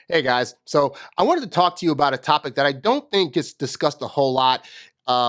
Hey guys, so I wanted to talk to you about a topic that I don't think gets discussed a whole lot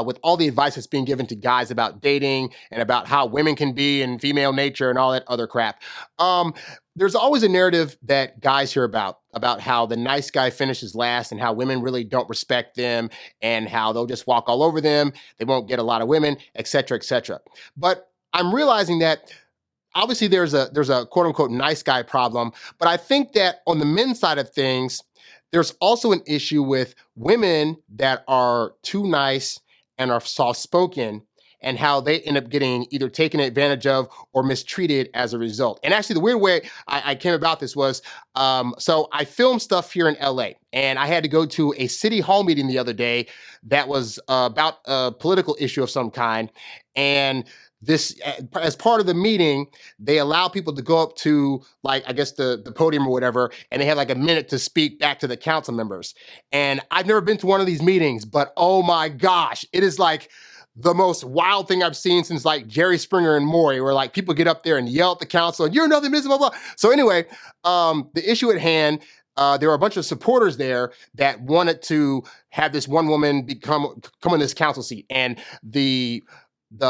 with all the advice that's being given to guys about dating and about how women can be and female nature and all that other crap. Um, there's always a narrative that guys hear about how the nice guy finishes last and how women really don't respect them and how they'll just walk all over them. They won't get a lot of women, et cetera, et cetera. But I'm realizing that obviously there's a quote unquote nice guy problem, but I think that on the men's side of things, there's also an issue with women that are too nice and are soft spoken and how they end up getting either taken advantage of or mistreated as a result. And actually, the weird way I came about this was so I filmed stuff here in LA, and I had to go to a city hall meeting the other day that was about a political issue of some kind. And this, as part of the meeting, they allow people to go up to, like, I guess the podium or whatever, and they have like a minute to speak back to the council members. And I've never been to one of these meetings, but oh my gosh, it is like the most wild thing I've seen since like Jerry Springer and Maury, where like people get up there and yell at the council and you're nothing, blah, blah, blah. So anyway, the issue at hand, there were a bunch of supporters there that wanted to have this one woman come in this council seat, and the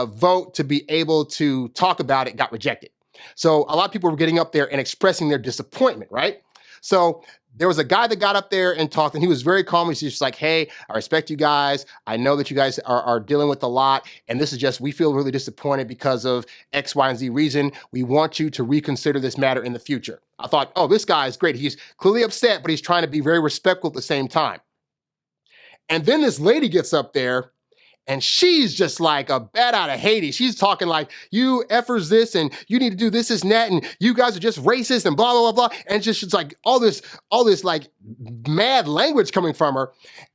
vote to be able to talk about it got rejected. So a lot of people were getting up there and expressing their disappointment, right? So there was a guy that got up there and talked, and he was very calm. He's just like, hey, I respect you guys. I know that you guys are dealing with a lot, and this is just, we feel really disappointed because of X, Y, and Z reason. We want you to reconsider this matter in the future. I thought, oh, this guy is great. He's clearly upset, but he's trying to be very respectful at the same time. And then this lady gets up there, and she's just like a bat out of Hades. She's talking like, you effers this, and you need to do this, and that, and you guys are just racist, and blah, blah, blah, blah. And just, it's like all this like mad language coming from her.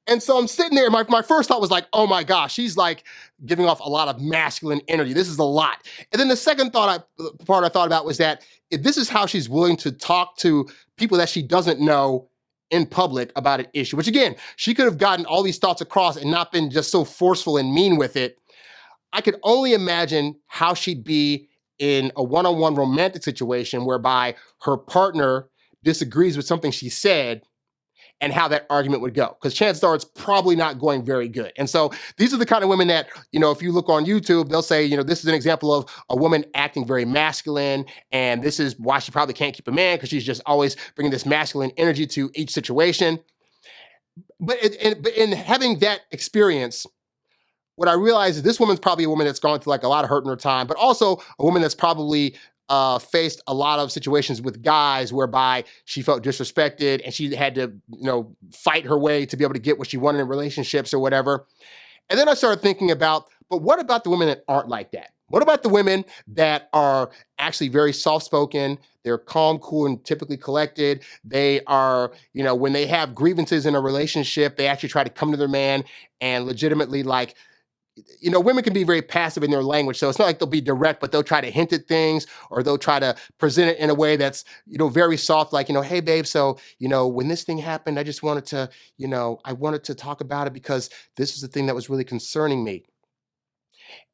And so I'm sitting there, and my first thought was like, oh my gosh, she's like giving off a lot of masculine energy. This is a lot. And then the second part I thought about was that if this is how she's willing to talk to people that she doesn't know in public about an issue, which again, she could have gotten all these thoughts across and not been just so forceful and mean with it. I could only imagine how she'd be in a one-on-one romantic situation whereby her partner disagrees with something she said and how that argument would go. Because chances are it's probably not going very good. And so these are the kind of women that, if you look on YouTube, they'll say, this is an example of a woman acting very masculine, and this is why she probably can't keep a man, because she's just always bringing this masculine energy to each situation. But in having that experience, what I realized is this woman's probably a woman that's gone through like a lot of hurt in her time, but also a woman that's probably faced a lot of situations with guys whereby she felt disrespected and she had to, fight her way to be able to get what she wanted in relationships or whatever. And then I started thinking about, but what about the women that aren't like that? What about the women that are actually very soft-spoken? They're calm, cool, and typically collected. They are, when they have grievances in a relationship, they actually try to come to their man and legitimately like, women can be very passive in their language. So it's not like they'll be direct, but they'll try to hint at things, or they'll try to present it in a way that's, very soft, like, hey babe, so, when this thing happened, I just wanted to, I wanted to talk about it because this is the thing that was really concerning me.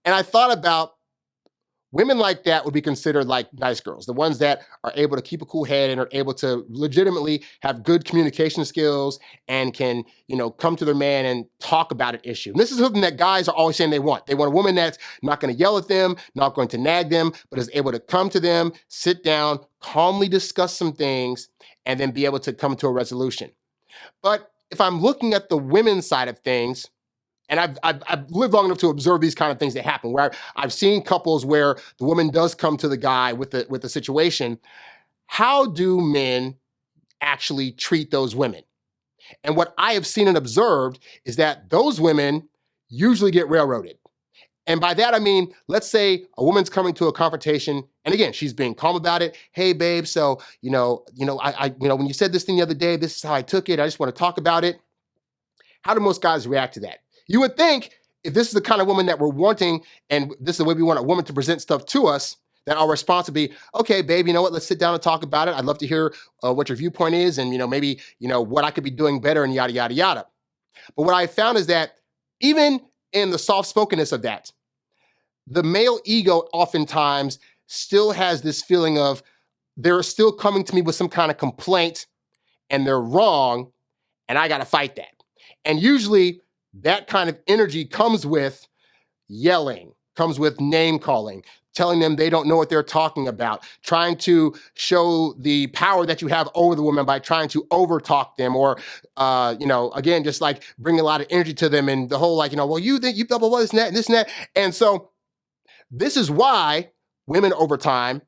And I thought about women like that would be considered like nice girls, the ones that are able to keep a cool head and are able to legitimately have good communication skills and can, come to their man and talk about an issue. And this is something that guys are always saying they want. They want a woman that's not going to yell at them, not going to nag them, but is able to come to them, sit down, calmly discuss some things, and then be able to come to a resolution. But if I'm looking at the women's side of things, and I've lived long enough to observe these kind of things that happen, where I've seen couples where the woman does come to the guy with the situation. How do men actually treat those women? And what I have seen and observed is that those women usually get railroaded. And by that, I mean, let's say a woman's coming to a confrontation, and again, she's being calm about it. Hey, babe, so, when you said this thing the other day, this is how I took it. I just want to talk about it. How do most guys react to that? You would think if this is the kind of woman that we're wanting, and this is the way we want a woman to present stuff to us, that our response would be, okay, babe, you know what? Let's sit down and talk about it. I'd love to hear what your viewpoint is, and maybe what I could be doing better, and yada yada yada. But what I found is that even in the soft spokenness of that, the male ego oftentimes still has this feeling of they're still coming to me with some kind of complaint, and they're wrong, and I got to fight that. And usually that kind of energy comes with yelling, comes with name calling, telling them they don't know what they're talking about, trying to show the power that you have over the woman by trying to overtalk them, or, again, just like bring a lot of energy to them, and the whole well, you think you blah, blah, blah, this and that, and this and that. And so this is why women over time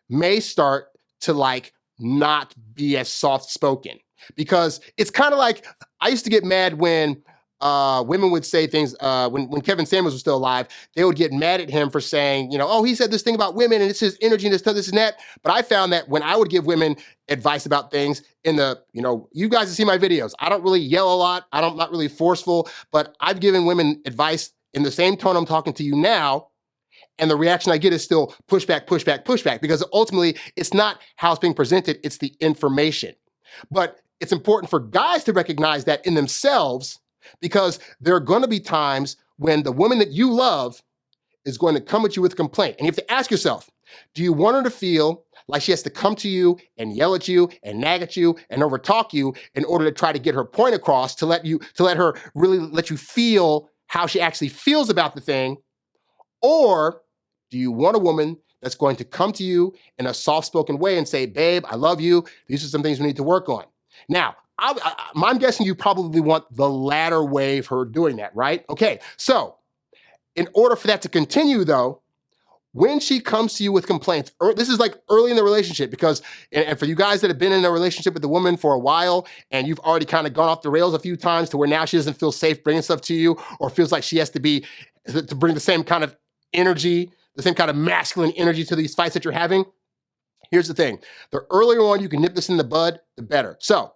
may start to not be as soft spoken, because it's kind of like, I used to get mad when women would say things, when Kevin Samuels was still alive, they would get mad at him for saying, oh, he said this thing about women and it's his energy and this and that. But I found that when I would give women advice about things you guys have seen my videos, I don't really yell a lot. I'm not really forceful, but I've given women advice in the same tone I'm talking to you now. And the reaction I get is still pushback, pushback, pushback, because ultimately it's not how it's being presented, it's the information. But it's important for guys to recognize that in themselves, because there are going to be times when the woman that you love is going to come at you with a complaint. And you have to ask yourself, do you want her to feel like she has to come to you and yell at you and nag at you and overtalk you in order to try to get her point across, to let her really let you feel how she actually feels about the thing? Or do you want a woman that's going to come to you in a soft-spoken way and say, babe, I love you. These are some things we need to work on. Now, I'm guessing you probably want the latter way of her doing that, right? Okay, so in order for that to continue, though, when she comes to you with complaints, this is early in the relationship, because, and for you guys that have been in a relationship with a woman for a while and you've already kind of gone off the rails a few times to where now she doesn't feel safe bringing stuff to you, or feels like she has to bring the same kind of energy, the same kind of masculine energy to these fights that you're having. Here's the thing. The earlier on you can nip this in the bud, the better. So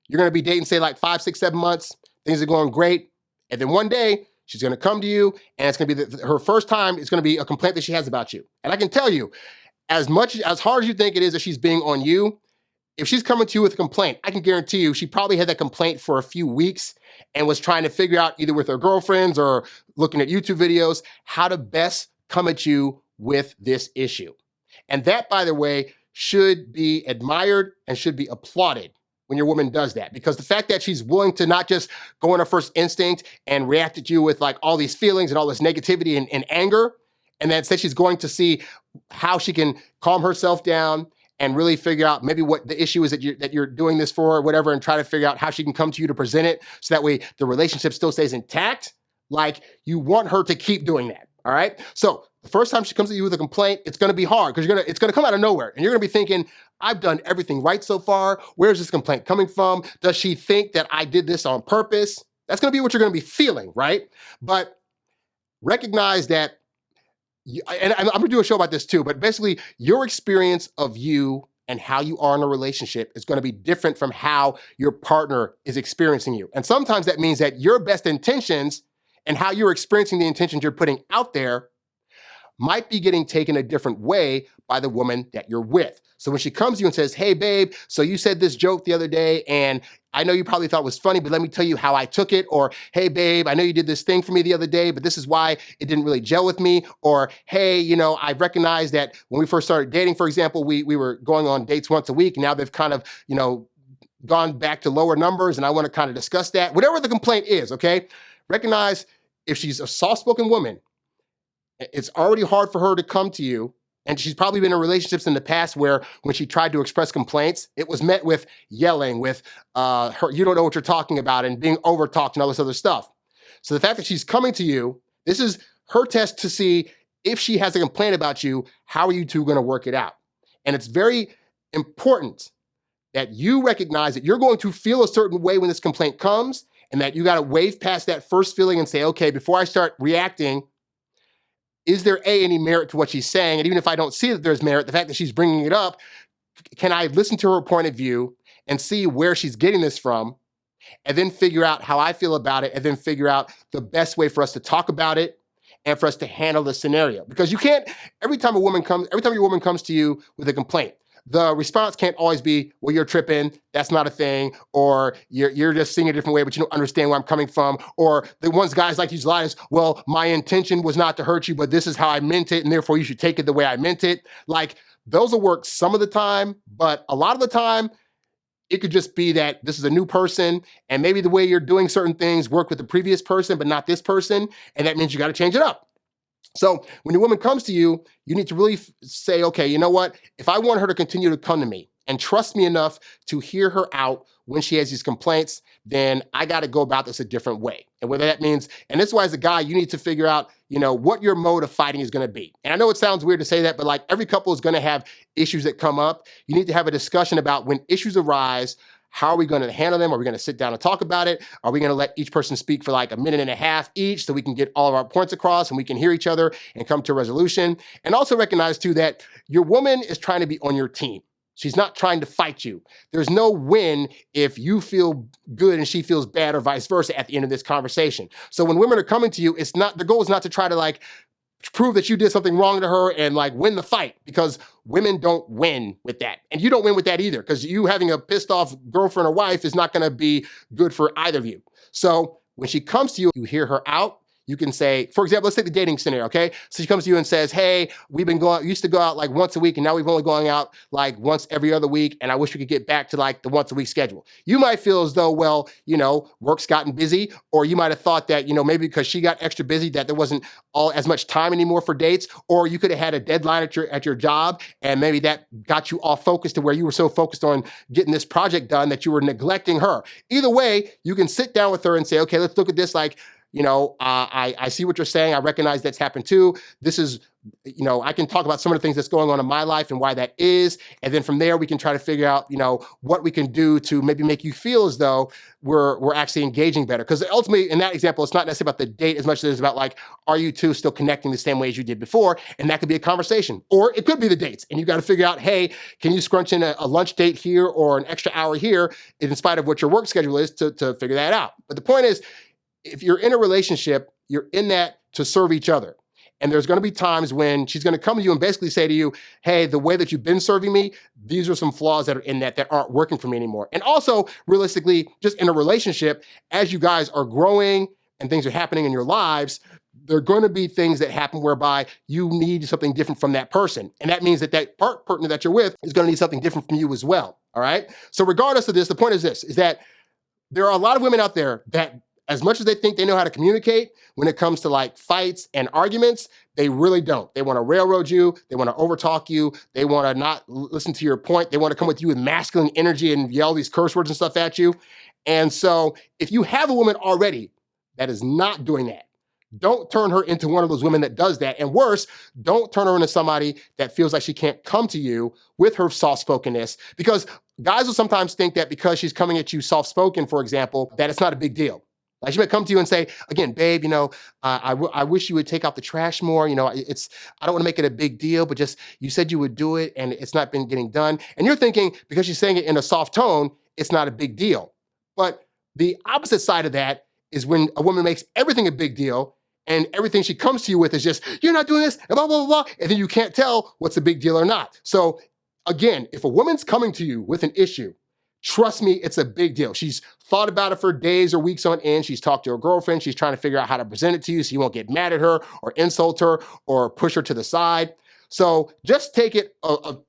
you're going to be dating, say 5, 6, 7 months. Things are going great. And then one day she's going to come to you, and it's going to be her first time. It's going to be a complaint that she has about you. And I can tell you, as hard as you think it is that she's being on you, if she's coming to you with a complaint, I can guarantee you she probably had that complaint for a few weeks and was trying to figure out, either with her girlfriends or looking at YouTube videos, how to best come at you with this issue. And that, by the way, should be admired and should be applauded when your woman does that, because the fact that she's willing to not just go on her first instinct and react at you with all these feelings and all this negativity and anger, and then instead she's going to see how she can calm herself down and really figure out maybe what the issue is that you're doing this for, or whatever, and try to figure out how she can come to you to present it so that way the relationship still stays intact. You want her to keep doing that. All right. So the first time she comes to you with a complaint, it's going to be hard, because it's going to come out of nowhere, and you're going to be thinking, I've done everything right so far. Where's this complaint coming from? Does she think that I did this on purpose? That's going to be what you're going to be feeling, right? But recognize that, and I'm going to do a show about this too, but basically your experience of you and how you are in a relationship is going to be different from how your partner is experiencing you. And sometimes that means that your best intentions and how you're experiencing the intentions you're putting out there might be getting taken a different way by the woman that you're with. So when she comes to you and says, hey, babe, so you said this joke the other day, and I know you probably thought it was funny, but let me tell you how I took it. Or, hey, babe, I know you did this thing for me the other day, but this is why it didn't really gel with me. Or, hey, I recognize that when we first started dating, for example, we were going on dates once a week. Now they've kind of, gone back to lower numbers, and I want to kind of discuss that. Whatever the complaint is, okay? Recognize, if she's a soft-spoken woman, it's already hard for her to come to you. And she's probably been in relationships in the past where when she tried to express complaints, it was met with yelling, with her, you don't know what you're talking about, and being overtalked and all this other stuff. So the fact that she's coming to you, this is her test to see if she has a complaint about you, how are you two going to work it out? And it's very important that you recognize that you're going to feel a certain way when this complaint comes, and that you got to wave past that first feeling and say, okay, before I start reacting, is there any merit to what she's saying? And even if I don't see that there's merit, the fact that she's bringing it up, can I listen to her point of view and see where she's getting this from, and then figure out how I feel about it, and then figure out the best way for us to talk about it and for us to handle the scenario? Because you can't, every time your woman comes to you with a complaint, the response can't always be, well, you're tripping, that's not a thing, or you're just seeing it a different way, but you don't understand where I'm coming from. Or the ones guys like to use a lot is, well, my intention was not to hurt you, but this is how I meant it, and therefore you should take it the way I meant it. Those will work some of the time, but a lot of the time, It could just be that this is a new person and maybe the way you're doing certain things worked with the previous person, but not this person. And that means you got to change it up. So when your woman comes to you, you need to really say, okay, you know what? If I want her to continue to come to me and trust me enough to hear her out when she has these complaints, then I got to go about this a different way. And whether that means, and this is why as a guy, you need to figure out, what your mode of fighting is going to be. And I know it sounds weird to say that, but like every couple is going to have issues that come up. You need to have a discussion about when issues arise. How are we going to handle them? Are we going to sit down and talk about it? Are we going to let each person speak for like a minute and a half each so we can get all of our points across and we can hear each other and come to a resolution? And also recognize too that your woman is trying to be on your team. She's not trying to fight you. There's no win if you feel good and she feels bad or vice versa at the end of this conversation. So when women are coming to you, the goal is not to try to like prove that you did something wrong to her and like win the fight, because women don't win with that. And you don't win with that either, because you having a pissed off girlfriend or wife is not going to be good for either of you. So when she comes to you, you hear her out. You can say, for example, let's take the dating scenario, okay? So she comes to you and says, hey, we used to go out like once a week and now we've only going out like once every other week, and I wish we could get back to like the once a week schedule. You might feel as though, well, work's gotten busy, or you might have thought that, maybe because she got extra busy that there wasn't as much time anymore for dates, or you could have had a deadline at your job and maybe that got you off focus to where you were so focused on getting this project done that you were neglecting her. Either way, you can sit down with her and say, okay, let's look at this like, I see what you're saying. I recognize that's happened too. This is, I can talk about some of the things that's going on in my life and why that is. And then from there, we can try to figure out, what we can do to maybe make you feel as though we're actually engaging better. Because ultimately, in that example, it's not necessarily about the date as much as it is about like, are you two still connecting the same way as you did before? And that could be a conversation. Or it could be the dates. And you got to figure out, hey, can you scrunch in a lunch date here or an extra hour here in spite of what your work schedule is to figure that out. But the point is, if you're in a relationship, you're in that to serve each other. And there's going to be times when she's going to come to you and basically say to you, hey, the way that you've been serving me, these are some flaws that are in that aren't working for me anymore. And also, realistically, just in a relationship, as you guys are growing and things are happening in your lives, there are going to be things that happen whereby you need something different from that person. And that means that partner that you're with is going to need something different from you as well. All right? So regardless of this, the point is this, is that there are a lot of women out there that, as much as they think they know how to communicate, when it comes to like fights and arguments, they really don't. They want to railroad you. They want to overtalk you. They want to not listen to your point. They want to come with you with masculine energy and yell these curse words and stuff at you. And so if you have a woman already that is not doing that, don't turn her into one of those women that does that. And worse, don't turn her into somebody that feels like she can't come to you with her soft-spokenness, because guys will sometimes think that because she's coming at you soft-spoken, for example, that it's not a big deal. Like she might come to you and say, again, babe, I wish you would take out the trash more. I don't want to make it a big deal, but just, you said you would do it and it's not been getting done. And you're thinking, because she's saying it in a soft tone, it's not a big deal. But the opposite side of that is when a woman makes everything a big deal and everything she comes to you with is just, you're not doing this, and blah, blah, blah, blah. And then you can't tell what's a big deal or not. So again, if a woman's coming to you with an issue, trust me, it's a big deal. She's thought about it for days or weeks on end. She's talked to her girlfriend. She's trying to figure out how to present it to you so you won't get mad at her or insult her or push her to the side. So just take it,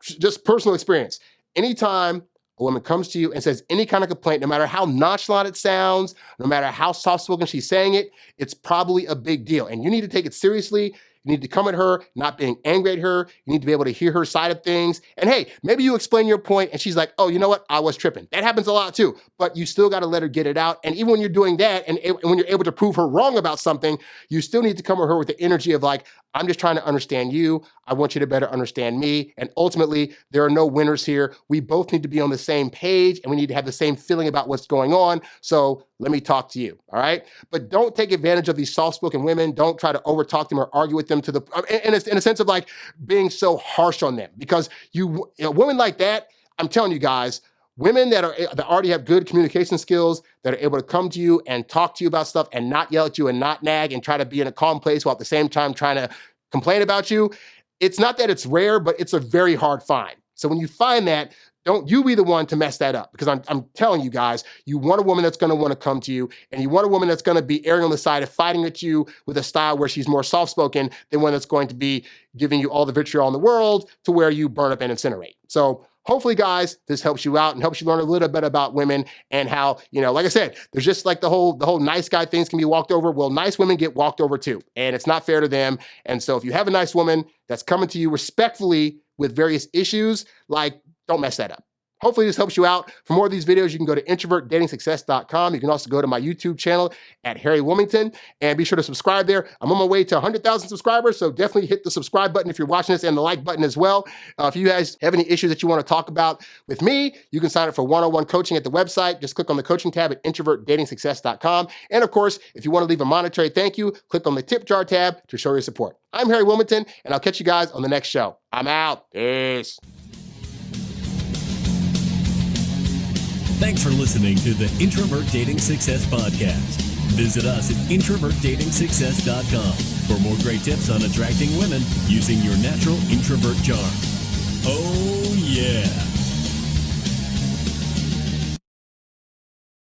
just personal experience. Anytime a woman comes to you and says any kind of complaint, no matter how nonchalant it sounds, no matter how soft-spoken she's saying it, it's probably a big deal. And you need to take it seriously. You need to come at her, not being angry at her. You need to be able to hear her side of things. And hey, maybe you explain your point and she's like, oh, you know what? I was tripping. That happens a lot too, but you still got to let her get it out. And even when you're doing that and when you're able to prove her wrong about something, you still need to come at her with the energy of like, I'm just trying to understand you. I want you to better understand me. And ultimately, there are no winners here. We both need to be on the same page and we need to have the same feeling about what's going on. So let me talk to you, all right? But don't take advantage of these soft-spoken women. Don't try to overtalk them or argue with them in a sense of like being so harsh on them. Because women like that, I'm telling you guys, women that already have good communication skills, that are able to come to you and talk to you about stuff and not yell at you and not nag and try to be in a calm place while at the same time trying to complain about you, it's not that it's rare, but it's a very hard find. So when you find that, don't you be the one to mess that up, because I'm telling you guys, you want a woman that's going to want to come to you, and you want a woman that's going to be erring on the side of fighting at you with a style where she's more soft-spoken than one that's going to be giving you all the vitriol in the world to where you burn up and incinerate. So hopefully, guys, this helps you out and helps you learn a little bit about women and how, like I said, there's just like the whole nice guy things can be walked over. Well, nice women get walked over too, and it's not fair to them. And so if you have a nice woman that's coming to you respectfully with various issues, like, don't mess that up. Hopefully this helps you out. For more of these videos, you can go to introvertdatingsuccess.com. You can also go to my YouTube channel at HarryWilmington, and be sure to subscribe there. I'm on my way to 100,000 subscribers, so definitely hit the subscribe button if you're watching this, and the like button as well. If you guys have any issues that you want to talk about with me, you can sign up for one-on-one coaching at the website. Just click on the coaching tab at introvertdatingsuccess.com. And of course, if you want to leave a monetary thank you, click on the tip jar tab to show your support. I'm Harry Wilmington, and I'll catch you guys on the next show. I'm out. Peace. Thanks for listening to the Introvert Dating Success Podcast. Visit us at introvertdatingsuccess.com for more great tips on attracting women using your natural introvert charm. Oh, yeah.